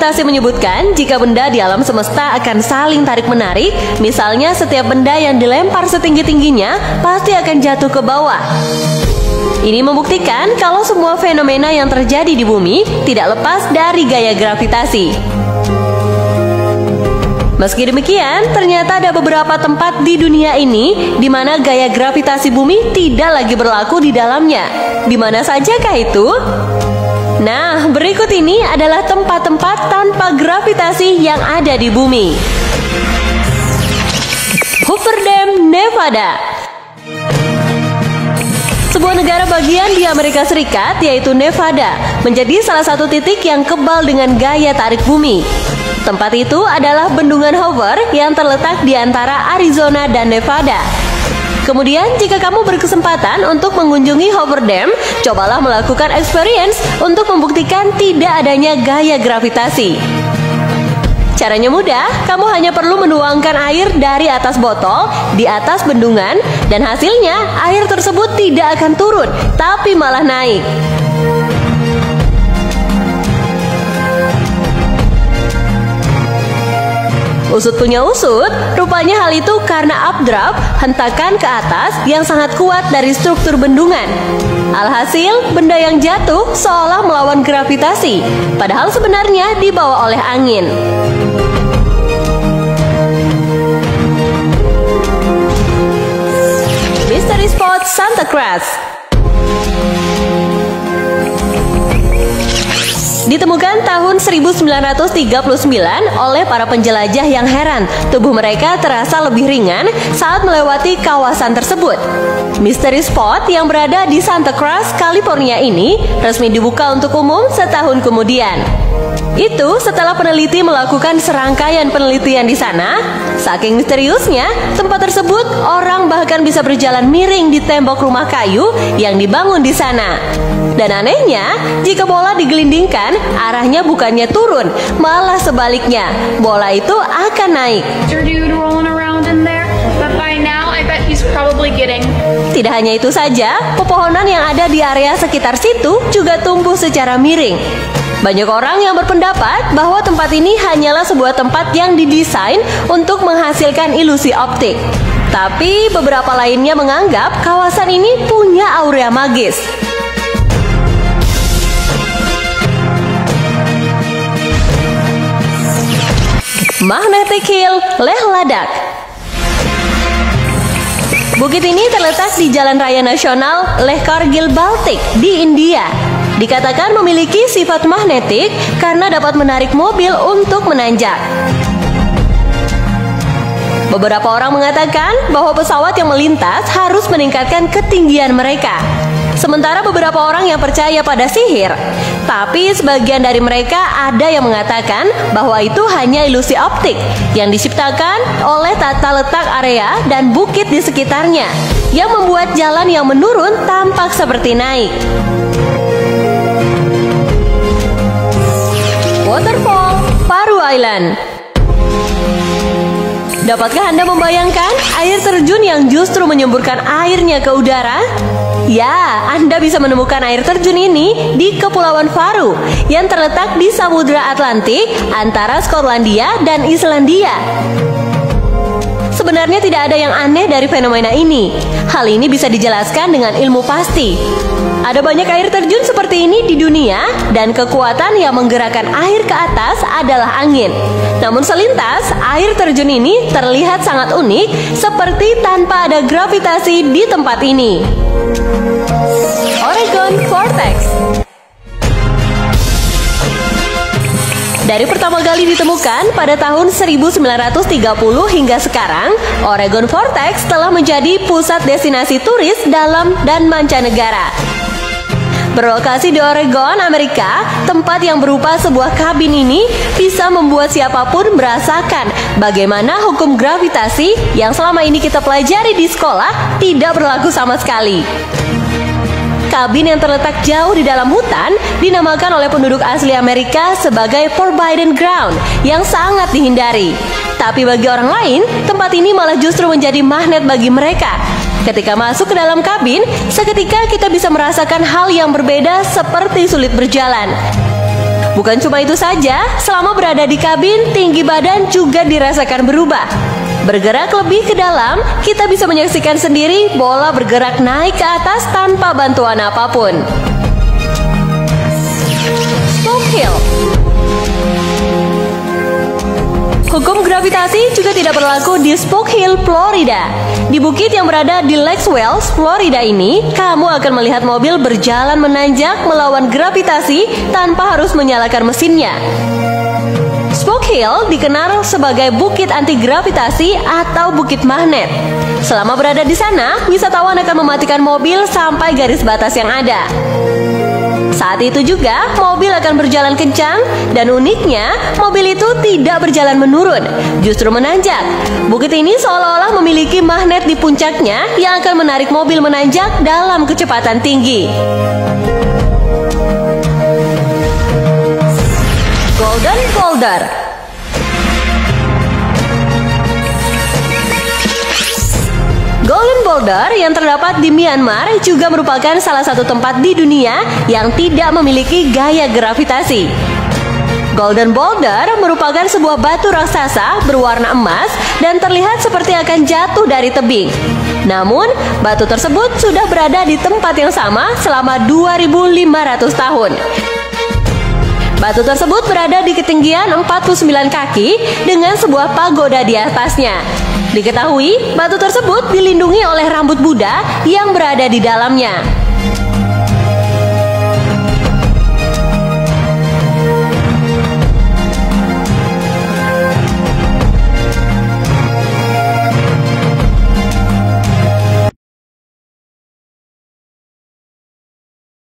gravitasi menyebutkan jika benda di alam semesta akan saling tarik-menarik. Misalnya setiap benda yang dilempar setinggi-tingginya pasti akan jatuh ke bawah. Ini membuktikan kalau semua fenomena yang terjadi di bumi tidak lepas dari gaya gravitasi. Meski demikian, ternyata ada beberapa tempat di dunia ini di mana gaya gravitasi bumi tidak lagi berlaku di dalamnya. Di mana sajakah itu? Nah, berikut ini adalah tempat-tempat tanpa gravitasi yang ada di bumi. Hoover Dam, Nevada. Sebuah negara bagian di Amerika Serikat, yaitu Nevada, menjadi salah satu titik yang kebal dengan gaya tarik bumi. Tempat itu adalah bendungan Hoover yang terletak di antara Arizona dan Nevada. Kemudian, jika kamu berkesempatan untuk mengunjungi Hoover Dam, cobalah melakukan experience untuk membuktikan tidak adanya gaya gravitasi. Caranya mudah, kamu hanya perlu menuangkan air dari atas botol di atas bendungan, dan hasilnya air tersebut tidak akan turun, tapi malah naik. Usut punya usut, rupanya hal itu karena updraft, hentakan ke atas yang sangat kuat dari struktur bendungan. Alhasil, benda yang jatuh seolah melawan gravitasi, padahal sebenarnya dibawa oleh angin. Mystery Spot Santa Cruz. Ditemukan tahun 1939 oleh para penjelajah yang heran, tubuh mereka terasa lebih ringan saat melewati kawasan tersebut. Mystery Spot yang berada di Santa Cruz, California ini resmi dibuka untuk umum setahun kemudian. Itu setelah peneliti melakukan serangkaian penelitian di sana. Saking misteriusnya, tempat tersebut orang bahkan bisa berjalan miring di tembok rumah kayu yang dibangun di sana. Dan anehnya, jika bola digelindingkan, arahnya bukannya turun, malah sebaliknya, bola itu akan naik. Tidak hanya itu saja, pepohonan yang ada di area sekitar situ juga tumbuh secara miring. Banyak orang yang berpendapat bahwa tempat ini hanyalah sebuah tempat yang didesain untuk menghasilkan ilusi optik. Tapi beberapa lainnya menganggap kawasan ini punya aura magis. Magnetic Hill, Leh Ladakh. Bukit ini terletak di Jalan Raya Nasional Leh Kargil Baltik di India. Dikatakan memiliki sifat magnetik karena dapat menarik mobil untuk menanjak. Beberapa orang mengatakan bahwa pesawat yang melintas harus meningkatkan ketinggian mereka. Sementara beberapa orang yang percaya pada sihir. Tapi sebagian dari mereka ada yang mengatakan bahwa itu hanya ilusi optik yang diciptakan oleh tata letak area dan bukit di sekitarnya, yang membuat jalan yang menurun tampak seperti naik. Waterfall, Faroe Island. Dapatkah Anda membayangkan air terjun yang justru menyemburkan airnya ke udara? Ya, Anda bisa menemukan air terjun ini di Kepulauan Faroe yang terletak di Samudra Atlantik antara Skotlandia dan Islandia. Sebenarnya tidak ada yang aneh dari fenomena ini. Hal ini bisa dijelaskan dengan ilmu pasti. Ada banyak air terjun seperti ini di dunia, dan kekuatan yang menggerakkan air ke atas adalah angin. Namun selintas, air terjun ini terlihat sangat unik, seperti tanpa ada gravitasi di tempat ini. Oregon Vortex. Dari pertama kali ditemukan pada tahun 1930 hingga sekarang, Oregon Vortex telah menjadi pusat destinasi turis dalam dan mancanegara. Berlokasi di Oregon, Amerika, tempat yang berupa sebuah kabin ini bisa membuat siapapun merasakan bagaimana hukum gravitasi yang selama ini kita pelajari di sekolah tidak berlaku sama sekali. Kabin yang terletak jauh di dalam hutan dinamakan oleh penduduk asli Amerika sebagai Forbidden Ground yang sangat dihindari. Tapi bagi orang lain, tempat ini malah justru menjadi magnet bagi mereka. Ketika masuk ke dalam kabin, seketika kita bisa merasakan hal yang berbeda seperti sulit berjalan. Bukan cuma itu saja, selama berada di kabin, tinggi badan juga dirasakan berubah. Bergerak lebih ke dalam, kita bisa menyaksikan sendiri bola bergerak naik ke atas tanpa bantuan apapun. Spoke Hill. Hukum gravitasi juga tidak berlaku di Spoke Hill, Florida. Di bukit yang berada di Lake Wales, Florida ini, kamu akan melihat mobil berjalan menanjak melawan gravitasi tanpa harus menyalakan mesinnya. Spoke Hill dikenal sebagai bukit anti gravitasi atau bukit magnet. Selama berada di sana, wisatawan akan mematikan mobil sampai garis batas yang ada. Saat itu juga, mobil akan berjalan kencang dan uniknya, mobil itu tidak berjalan menurun, justru menanjak. Bukit ini seolah-olah memiliki magnet di puncaknya yang akan menarik mobil menanjak dalam kecepatan tinggi. Golden Boulder. Golden Boulder yang terdapat di Myanmar juga merupakan salah satu tempat di dunia yang tidak memiliki gaya gravitasi. Golden Boulder merupakan sebuah batu raksasa berwarna emas dan terlihat seperti akan jatuh dari tebing. Namun, batu tersebut sudah berada di tempat yang sama selama 2.500 tahun. Batu tersebut berada di ketinggian 49 kaki dengan sebuah pagoda di atasnya. Diketahui, batu tersebut dilindungi oleh rambut Buddha yang berada di dalamnya.